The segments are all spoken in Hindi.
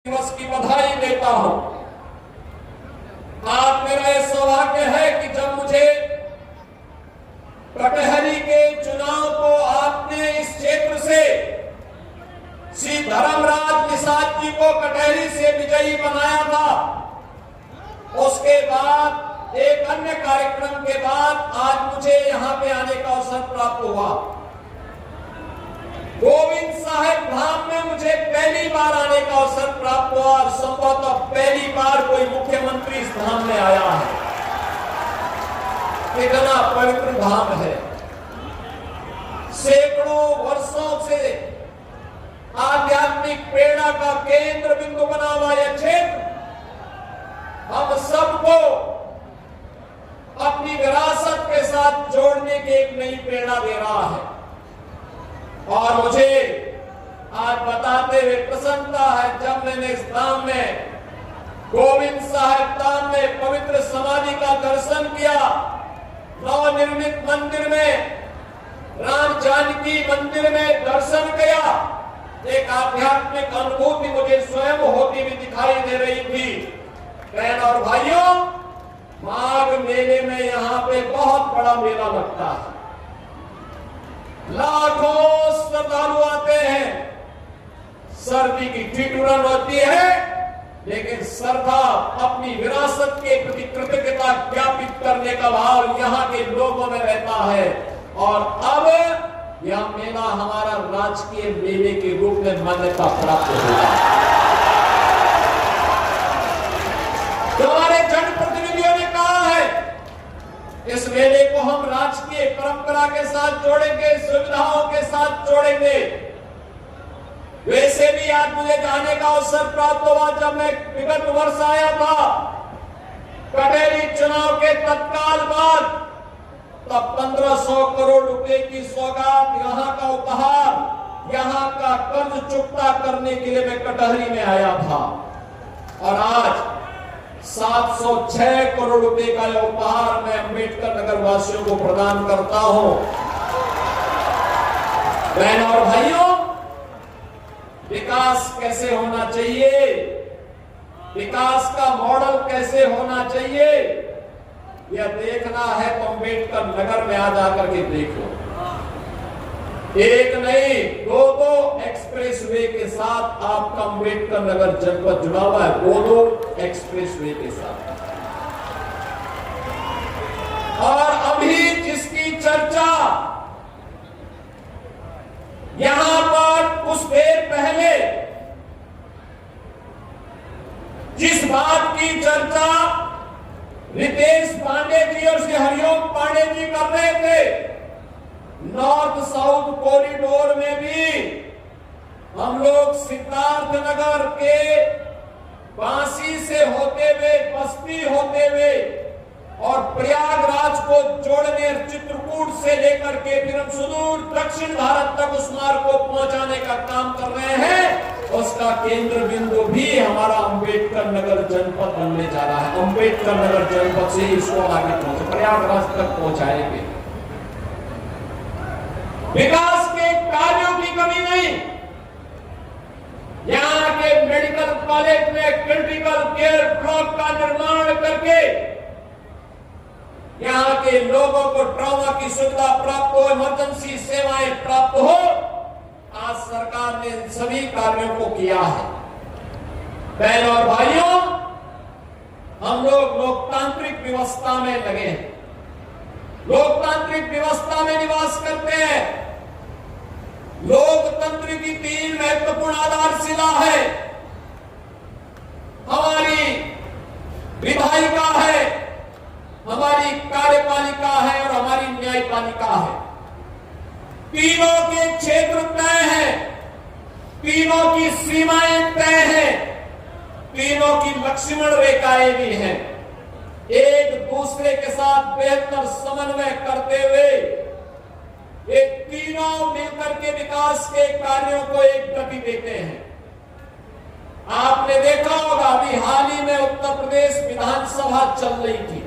दिवस की बधाई देता हूं। आज मेरा यह सौभाग्य है कि जब मुझे कटहरी के चुनाव को आपने इस क्षेत्र से श्री धर्मराज निषाद जी को कटहरी से विजयी बनाया था, उसके बाद एक अन्य कार्यक्रम के बाद आज मुझे यहां पे आने का अवसर प्राप्त हुआ। गोविंद साहब धाम में मुझे पहली बार आने का अवसर प्राप्त हुआ और संभवतः पहली बार कोई मुख्यमंत्री इस धाम में आया है। कितना पवित्र धाम है। सैकड़ों वर्षों से आध्यात्मिक प्रेरणा का केंद्र बिंदु बना हुआ यह क्षेत्र हम सबको अपनी विरासत के साथ जोड़ने की एक नई प्रेरणा दे रहा है। और मुझे आज बताते हुए प्रसन्नता है, जब मैंने इस धाम में गोविंद साहब धाम में पवित्र समाधि का दर्शन किया, नवनिर्मित मंदिर में राम जानकी मंदिर में दर्शन किया, एक आध्यात्मिक अनुभूति मुझे स्वयं होती हुई दिखाई दे रही थी। बहन और भाइयों, माघ मेले में यहाँ पे बहुत बड़ा मेला लगता है। लाखों श्रद्धालु आते हैं। सर्दी की ठिठुरन होती है, लेकिन श्रद्धा अपनी विरासत के प्रति कृतज्ञता ज्ञापित करने का भाव यहाँ के लोगों में रहता है। और अब यह मेला हमारा राजकीय मेले के रूप में मान्यता प्राप्त होगा। तो हमारे जनप्रतिनिधियों ने कहा है, इस मेले को हम राजकीय परंपरा के साथ जोड़ेंगे, सुविधाओं के साथ जोड़ेंगे। वैसे भी आज मुझे जाने का अवसर प्राप्त हुआ, जब मैं विगत वर्ष आया था कटहरी चुनाव के तत्काल बाद, तब 1500 करोड़ रुपए की सौगात, यहाँ का उपहार, यहाँ का कर्ज चुकता करने के लिए मैं कटहरी में आया था। और आज 706 करोड़ रुपए का यह उपहार मैं अंबेडकर नगर वासियों को प्रदान करता हूं। बहनों और भाइयों, विकास कैसे होना चाहिए, विकास का मॉडल कैसे होना चाहिए, यह देखना है तो अंबेडकर नगर में आ जाकर के देख लो। एक नहीं, दो एक्सप्रेसवे के साथ आपका अंबेडकर नगर जनपद जुड़ा हुआ है, दो एक्सप्रेसवे के साथ। और अभी जिसकी चर्चा यहां पर कुछ देर पहले जिस बात की चर्चा रितेश पांडे जी और श्री हरिओम पांडे जी कर रहे थे, नॉर्थ साउथ कॉरिडोर में भी हम लोग सिद्धार्थ नगर के बांसी से होते हुए, बस्ती होते हुए और प्रयागराज को जोड़ने चित्रकूट से लेकर के फिर हम सुदूर दक्षिण भारत तक उस मार्ग को पहुंचाने का काम कर रहे हैं। उसका केंद्र बिंदु भी हमारा अंबेडकर नगर जनपद बनने जा रहा है। अंबेडकर नगर जनपद से इसको आगे पहुंचे, प्रयागराज तक पहुंचाएंगे। विकास के कार्यों की कमी नहीं। यहां के मेडिकल कॉलेज में क्रिटिकल केयर ब्लॉक का निर्माण करके यहां के लोगों को ट्रॉमा की सुविधा प्राप्त हो, इमरजेंसी सेवाएं प्राप्त हो, आज सरकार ने इन सभी कार्यों को किया है। बहनों और भाइयों, हम लोग लोकतांत्रिक व्यवस्था में लगे हैं, लोकतांत्रिक व्यवस्था में निवास करते हैं। लोकतंत्र की 3 महत्वपूर्ण आधारशिला है। हमारी विधायिका है, हमारी कार्यपालिका है और हमारी न्यायपालिका है। तीनों के क्षेत्र तय हैं, तीनों की सीमाएं तय हैं, तीनों की लक्ष्मण रेखाएं भी हैं। एक दूसरे के साथ बेहतर समन्वय करते हुए ये तीनों मिलकर के विकास के कार्यों को एक गति देते हैं। आपने देखा होगा, अभी हाल ही में उत्तर प्रदेश विधानसभा चल रही थी।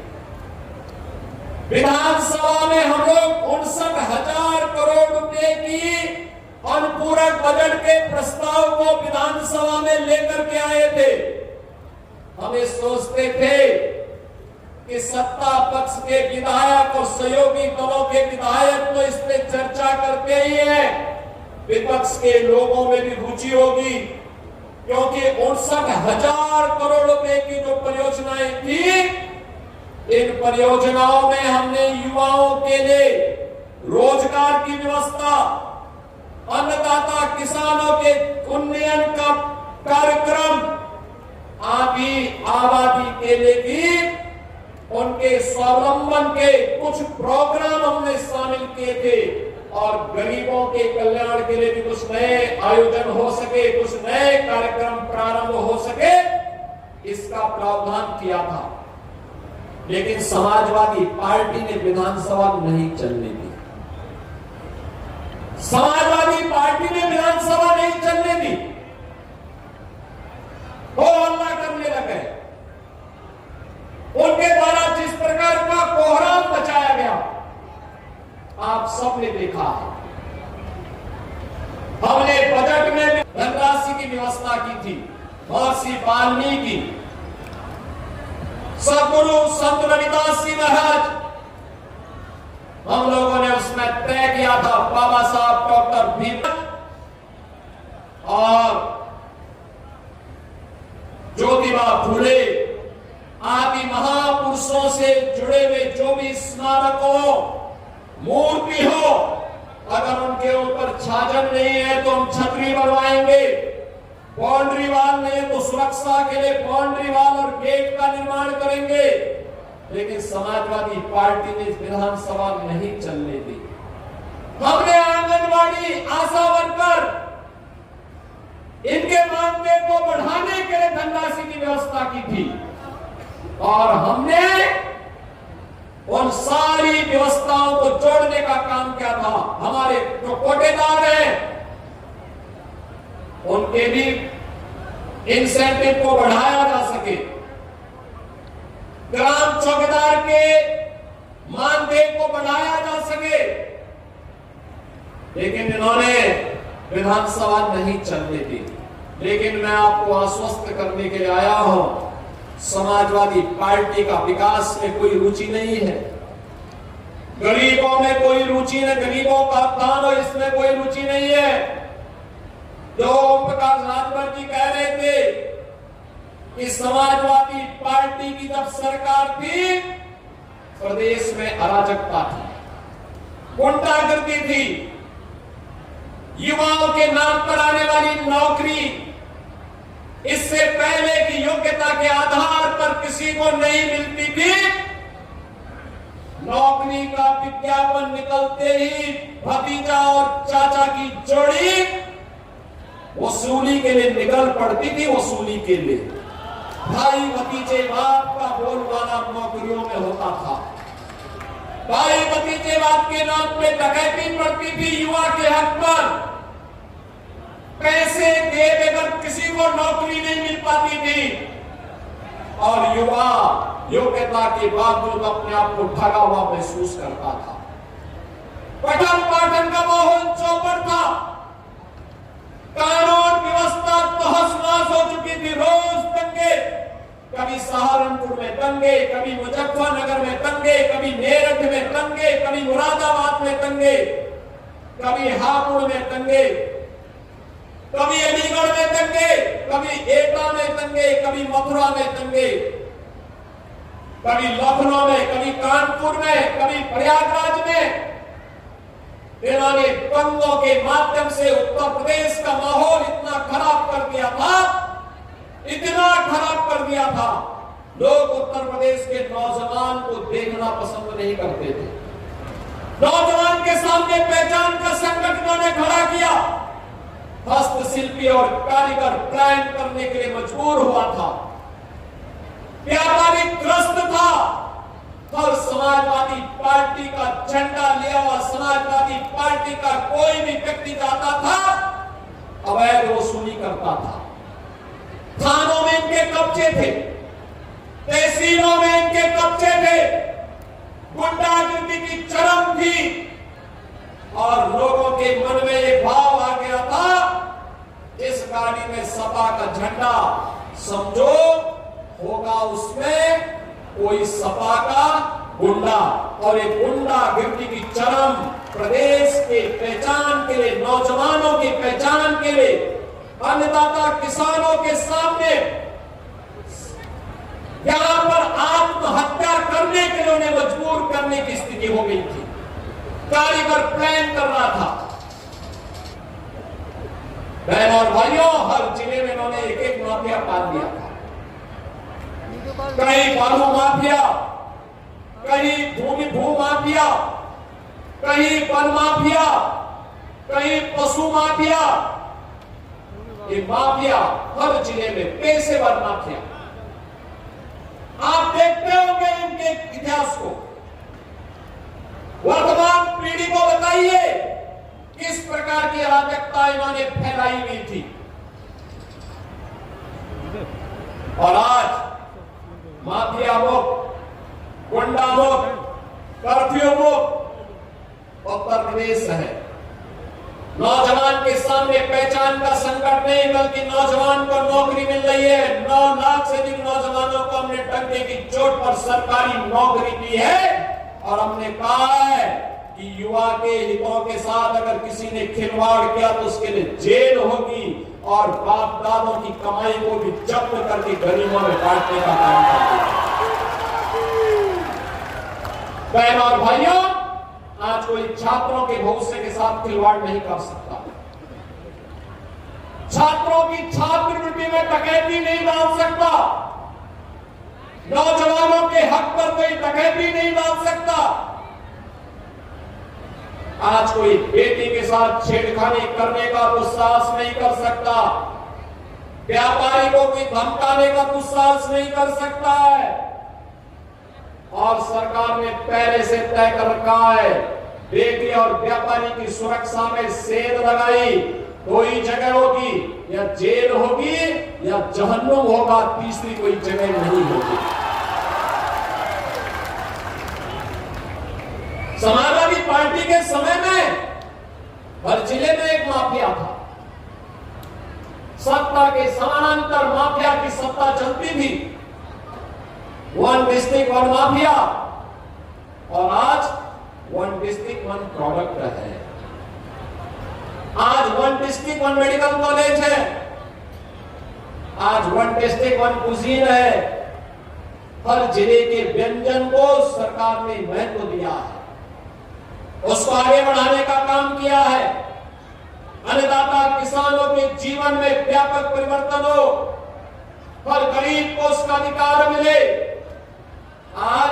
विधानसभा में हम लोग 59,000 करोड़ रुपए की अनुपूरक बजट के प्रस्ताव को विधानसभा में लेकर के आए हमें सोचते थे कि सत्ता पक्ष के विधायक और सहयोगी दलों के विधायक तो इस पे चर्चा करते ही हैं, विपक्ष के लोगों में भी रुचि होगी, क्योंकि 59,000 करोड़ रुपए की जो परियोजनाएं थी, इन परियोजनाओं में हमने युवाओं के लिए रोजगार की व्यवस्था, अन्नदाता किसानों के उन्नयन का कार्यक्रम, आबादी के लिए भी उनके स्वावलंबन के कुछ प्रोग्राम हमने शामिल किए थे, और गरीबों के कल्याण के लिए भी कुछ नए आयोजन हो सके, कुछ नए कार्यक्रम प्रारंभ हो सके, इसका प्रावधान किया था। लेकिन समाजवादी पार्टी ने विधानसभा नहीं चलने दी। समाजवादी पार्टी ने विधानसभा नहीं चलने दी, हो हल्ला करने लगे। उनके द्वारा जिस प्रकार का कोहराम मचाया गया, आप सबने देखा है। हमने बजट में धनराशि की व्यवस्था की थी। महर्षि वाल्मीकि, सदगुरु संत रविदास जी महाराज, हम लोगों ने उसमें तय किया था, बाबा साहब डॉक्टर भीमराव और ज्योतिबा फूले आदि महापुरुषों से जुड़े हुए जो भी स्मारक हो, मूर्ति हो, अगर उनके ऊपर छाजन नहीं है तो हम छतरी बनवाएंगे, बाउंड्री वाल नहीं है तो सुरक्षा के लिए बाउंड्री वाल और गेट का निर्माण करेंगे। लेकिन समाजवादी पार्टी ने विधानसभा नहीं चलने दी। हमने आंगनवाड़ी, आशा वर्कर, इनके मानदेय को बढ़ाने के लिए धनराशि की व्यवस्था की थी, और हमने उन सारी व्यवस्थाओं को जोड़ने का काम किया था। हमारे जो कोटेदार हैं, उनके भी इंसेंटिव को बढ़ाया जा सके, ग्राम चौकीदार के मानदेय को बढ़ाया जा सके। लेकिन इन्होंने विधानसभा नहीं चलने दी। लेकिन मैं आपको आश्वस्त करने के लिए आया हूं, समाजवादी पार्टी का विकास में कोई रुचि नहीं है, गरीबों में कोई रुचि नहीं, गरीबों का उत्थान हो इसमें कोई रुचि नहीं है। जो ओम प्रकाश राजभर जी कह रहे थे कि समाजवादी पार्टी की जब सरकार थी, प्रदेश में अराजकता थी, गुंडागर्दी थी, युवाओं के नाम पर आने वाली नौकरी इससे पहले की योग्यता के आधार पर किसी को नहीं मिलती थी। नौकरी का विज्ञापन निकलते ही भतीजा और चाचा की जोड़ी वसूली के लिए निकल पड़ती थी, वसूली के लिए। भाई भतीजे बाप का बोलबाला नौकरियों में होता था। भाई भतीजे बाप के नाम पे डकैती पड़ती थी युवा के हक पर। पैसे दे देकर किसी को नौकरी नहीं मिल पाती थी, और युवा योग्यता के बावजूद अपने आप को ठगा हुआ महसूस करता था। पठन पाठन का माहौल चौपट था, कानून व्यवस्था तहस-नहस हो चुकी थी। रोज दंगे, कभी सहारनपुर में दंगे, कभी मुजफ्फरनगर में दंगे, कभी मेरठ में दंगे, कभी मुरादाबाद में दंगे, कभी हापुड़ में दंगे, कभी अलीगढ़ में दंगे, कभी एटा में दंगे, कभी मथुरा में दंगे, कभी लखनऊ में, कभी कानपुर में, कभी प्रयागराज में। इन्होंने दंगों के माध्यम से उत्तर प्रदेश का माहौल इतना खराब कर दिया था, इतना खराब कर दिया था, लोग उत्तर प्रदेश के नौजवान को देखना पसंद नहीं करते थे। नौजवान के सामने पहचान का संकट इन्होंने खड़ा किया। हस्तशिल्पी और कारीगर पलायन करने के लिए मजबूर हुआ था, व्यापारी त्रस्त था, और समाजवादी पार्टी का झंडा लिया हुआ समाजवादी पार्टी का कोई भी व्यक्ति जाता था, अवैध वसूली करता था। थानों में इनके कब्जे थे, तहसीलों में इनके कब्जे थे, गुंडागर्दी की चरम थी, और लोगों के मन में एक भाव आ गया था, इस गाड़ी में सपा का झंडा समझो होगा उसमें कोई सपा का गुंडा, और एक गुंडा गिरती की चरम प्रदेश के पहचान के लिए, नौजवानों की पहचान के लिए, अन्नदाता किसानों के सामने यहां पर आत्महत्या करने के लिए उन्हें मजबूर करने की स्थिति हो गई थी। कारीगर प्लान कर रहा था। बहनों और भाइयों, हर जिले में इन्होंने एक एक माफिया पाल दिया था। कहीं बालू माफिया, कहीं भू माफिया, कहीं वन माफिया, कहीं पशु माफिया। ये माफिया हर जिले में, पेशेवर माफिया। आप देखते होंगे इनके इतिहास को। वर्तमान पीढ़ी को बताइए किस प्रकार की अराजकता इन्होंने फैलाई हुई थी। और आज माफिया मुक्त, गुंडा मुक्त, कर्फ्यू मुक्त उत्तर प्रदेश है। नौजवान के सामने पहचान का संकट नहीं, बल्कि नौजवान को नौकरी मिल रही है। 9 लाख से अधिक नौजवानों को हमने डंडे की चोट पर सरकारी नौकरी दी है। और हमने कहा है कि युवा के हितों के साथ अगर किसी ने खिलवाड़ किया तो उसके लिए जेल होगी, और बाप दादों की कमाई को भी जब्त करके गरीबों में बांटने का काम करते। बहनों और भाइयों, आज कोई छात्रों के भविष्य के साथ खिलवाड़ नहीं कर सकता। छात्रों की छात्रवृत्ति में डकैती नहीं डाल सकता। नौजवानों के हक पर कोई डकैती नहीं डाल सकता। आज कोई बेटी के साथ छेड़खानी करने का दुस्साहस नहीं कर सकता। व्यापारी को कोई धमकाने का दुस्साहस नहीं कर सकता है। और सरकार ने पहले से तय कर रखा है, बेटी और व्यापारी की सुरक्षा में सेध लगाई। कोई जगह होगी या जेल होगी या जहन्नुम होगा, तीसरी कोई जगह नहीं होगी। समाजवादी पार्टी के समय में हर जिले में एक माफिया था। सत्ता के समानांतर माफिया की सत्ता चलती थी। 1 डिस्ट्रिक्ट 1 माफिया, और आज 1 डिस्ट्रिक्ट 1 प्रोडक्ट है। आज 1 डिस्ट्रिक्ट 1 मेडिकल कॉलेज है। आज 1 डिस्ट्रिक्ट 1 कुजीन है। हर जिले के व्यंजन को सरकार ने महत्व दिया है, उसको आगे बढ़ाने का काम किया है। अन्नदाता किसानों के जीवन में व्यापक परिवर्तन हो, हर गरीब को उसका अधिकार मिले। आज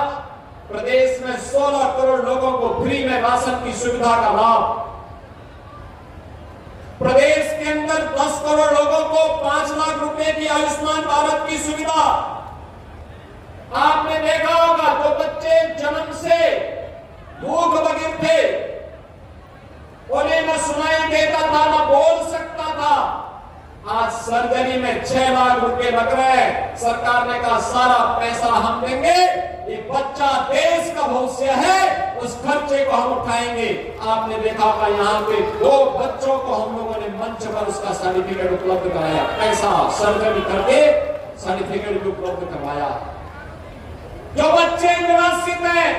प्रदेश में 16 करोड़ लोगों को फ्री में राशन की सुविधा का लाभ। प्रदेश के अंदर 10 करोड़ लोगों को 5 लाख रुपए की आयुष्मान भारत की सुविधा। आपने देखा होगा, जो बच्चे जन्म से मूक बधिर थे, उन्हें न सुनाई देता था न बोल सकता था, आज सर्जरी में 6 लाख रुपए लग रहे हैं। सरकार ने कहा सारा पैसा हम देंगे, ये बच्चा देश का भविष्य है, उस खर्चे को हम उठाएंगे। आपने देखा होगा, यहाँ पे 2 बच्चों को हम लोगों ने मंच पर उसका सर्टिफिकेट उपलब्ध कराया। पैसा सर्जरी करके सर्टिफिकेट भी उपलब्ध करवाया। जो बच्चे निराश्रित हैं,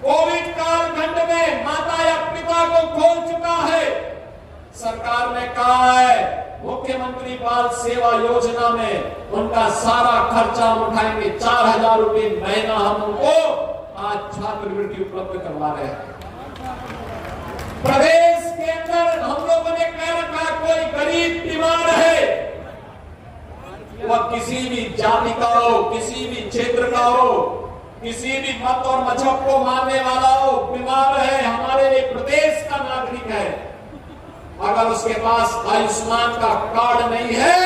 कोविड कालखंड में माता या पिता को खो चुका है, सरकार ने कहा है मुख्यमंत्री बाल सेवा योजना में उनका सारा खर्चा हम उठाएंगे। 4000 रुपए महीना हम उनको आज छात्रवृत्ति उपलब्ध करवा रहे हैं। प्रदेश के अंदर हम लोगों ने कह रखा, कोई गरीब बीमार है, वह किसी भी जाति का हो, किसी भी क्षेत्र का हो, किसी भी मत और मजहब को मानने वाला हो, बीमार है, हमारे लिए प्रदेश का नागरिक है, अगर उसके पास आयुष्मान का कार्ड नहीं है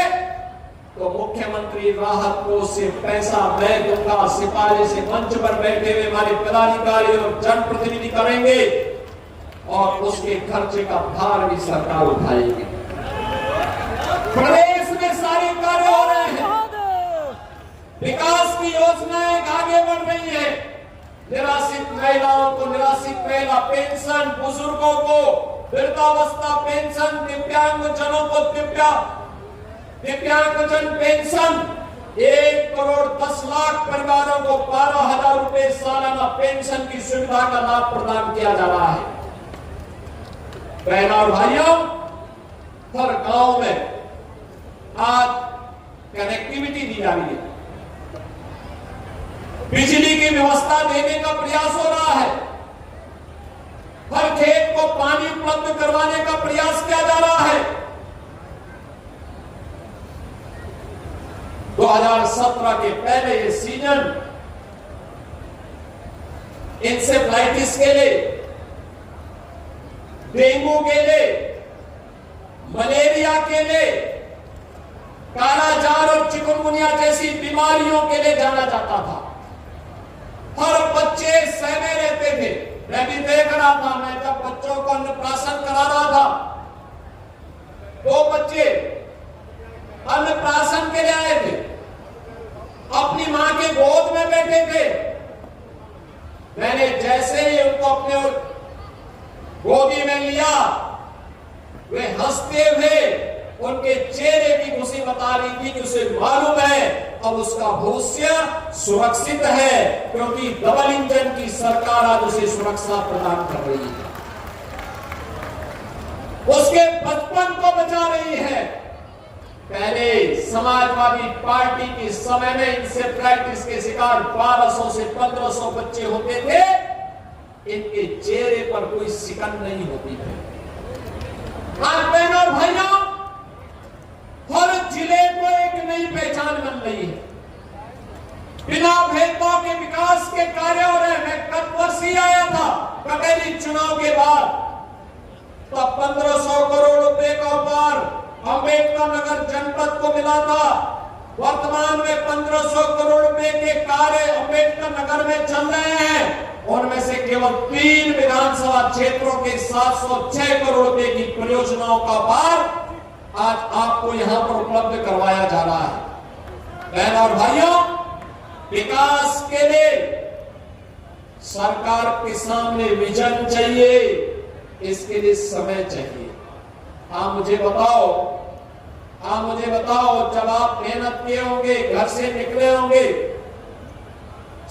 तो मुख्यमंत्री राहत कोष से पैसा मैं दूंगा। सिपाही से मंच पर बैठे हुए हमारे पदाधिकारी और जनप्रतिनिधि करेंगे, और उसके खर्चे का भार भी सरकार उठाएगी। प्रदेश में सारे कार्य हो रहे हैं, विकास की योजनाएं आगे बढ़ रही है। निराश्रित महिलाओं को निराश्रित महिला पेंशन, बुजुर्गों को वृद्धावस्था पेंशन, दिव्यांग जनों को दिव्यांगजन पेंशन, 1,10,00,000 परिवारों को 12,000 रुपए सालाना पेंशन की सुविधा का लाभ प्रदान किया जा रहा है। बहनों और भाइयों, हर गांव में आज कनेक्टिविटी दी जा रही है, बिजली की व्यवस्था देने का प्रयास हो रहा है, हर खेत को पानी उपलब्ध करवाने का प्रयास किया जा रहा है। 2017 के पहले ये सीजन इंसेफ्लाइटिस के लिए, डेंगू के लिए, मलेरिया के लिए, कालाजार और चिकनगुनिया जैसी बीमारियों के लिए जाना जाता था। हर बच्चे सहमे रहते थे। मैं भी देख रहा था, मैं जब बच्चों को अन्नप्राशन करा रहा था, 2 बच्चे अन्नप्राशन के लिए आए थे, अपनी मां के गोद में बैठे थे। मैंने जैसे ही उनको अपने गोदी में लिया, वे हंसते हुए उनके चेहरे की खुशी बता रही थी कि उसे मालूम है अब उसका भविष्य सुरक्षित है, क्योंकि डबल इंजन की सरकार आज उसे सुरक्षा प्रदान कर रही है, उसके बचपन को बचा रही है। पहले समाजवादी पार्टी के समय में इंसेफ्लाइटिस के शिकार 1200 से 1500 बच्चे होते थे, इनके चेहरे पर कोई शिकन नहीं होती थी। आज बहनों और भाइयों, हर जिले को एक नई पहचान बन रही है, बिना भेदभाव के विकास के कार्य हो रहे हैं। मैं गत वर्ष ही आया था कटेरी चुनाव के बाद, तब 1500 करोड़ रुपए का उपहार अंबेडकर नगर जनपद को मिला था। वर्तमान में 1500 करोड़ रुपए के कार्य अंबेडकर नगर में चल रहे हैं, उनमें से केवल 3 विधानसभा क्षेत्रों के 706 करोड़ रुपए की परियोजनाओं का भार आज आपको यहां पर उपलब्ध करवाया जा रहा है। बहनों और भाइयों, विकास के लिए सरकार के सामने विजन चाहिए, इसके लिए समय चाहिए। आप मुझे बताओ, जब आप मेहनत किए होंगे, घर से निकले होंगे,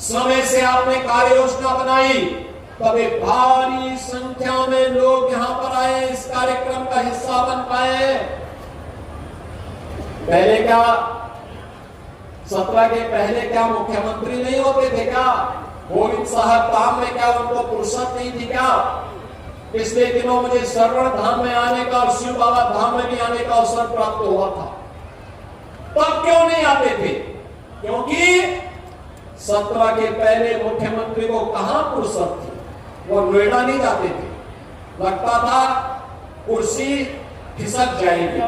समय से आपने कार्य योजना बनाई, तब एक भारी संख्या में लोग यहां पर आए, इस कार्यक्रम का हिस्सा बन पाए। पहले क्या 17 के पहले क्या मुख्यमंत्री नहीं होते थे क्या? गोविंद साहब धाम में क्या उनको फुर्सत नहीं थी क्या? पिछले दिनों मुझे श्रवण धाम में आने का और शिव बाबा धाम में भी आने का अवसर प्राप्त हुआ था। तब क्यों नहीं आते थे? क्योंकि 17 के पहले मुख्यमंत्री को कहां फुर्सत थी, वो नोएडा नहीं जाते थे। लगता था कुर्सी खिसक जाएगी।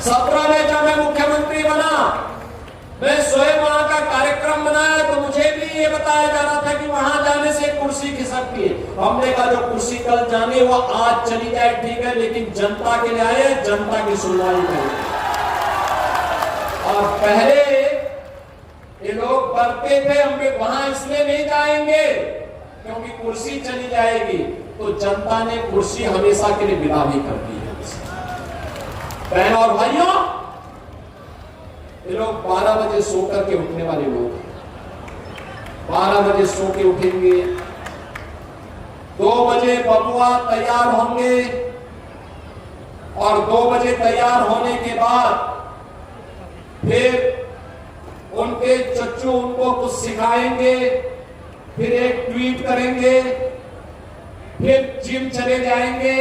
17 में जब मैं मुख्यमंत्री बना, मैं स्वयं वहां का कार्यक्रम बनाया, तो मुझे भी ये बताया जा रहा था कि वहां जाने से कुर्सी खिसकती है। हमने कहा जो कुर्सी कल जाने वो आज चली जाए ठीक है, लेकिन जनता के लिए आए, जनता की सुनवाई करें। और पहले ये लोग डरते थे, हम वहां इसलिए नहीं जाएंगे क्योंकि कुर्सी चली जाएगी, तो जनता ने कुर्सी हमेशा के लिए विदा भी कर दी है। बहनों और भाइयों, ये लोग 12 बजे सो करके उठने वाले लोग हैं। 12 बजे सो के उठेंगे, 2 बजे बबुआ तैयार होंगे, और 2 बजे तैयार होने के बाद फिर उनके चच्चू उनको कुछ सिखाएंगे, फिर एक ट्वीट करेंगे, फिर जिम चले जाएंगे,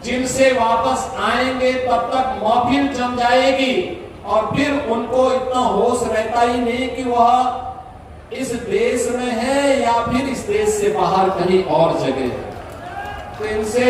जिम से वापस आएंगे, तब तक महफिल जम जाएगी, और फिर उनको इतना होश रहता ही नहीं कि वह इस देश में है या फिर इस देश से बाहर कहीं और जगह है। तो इनसे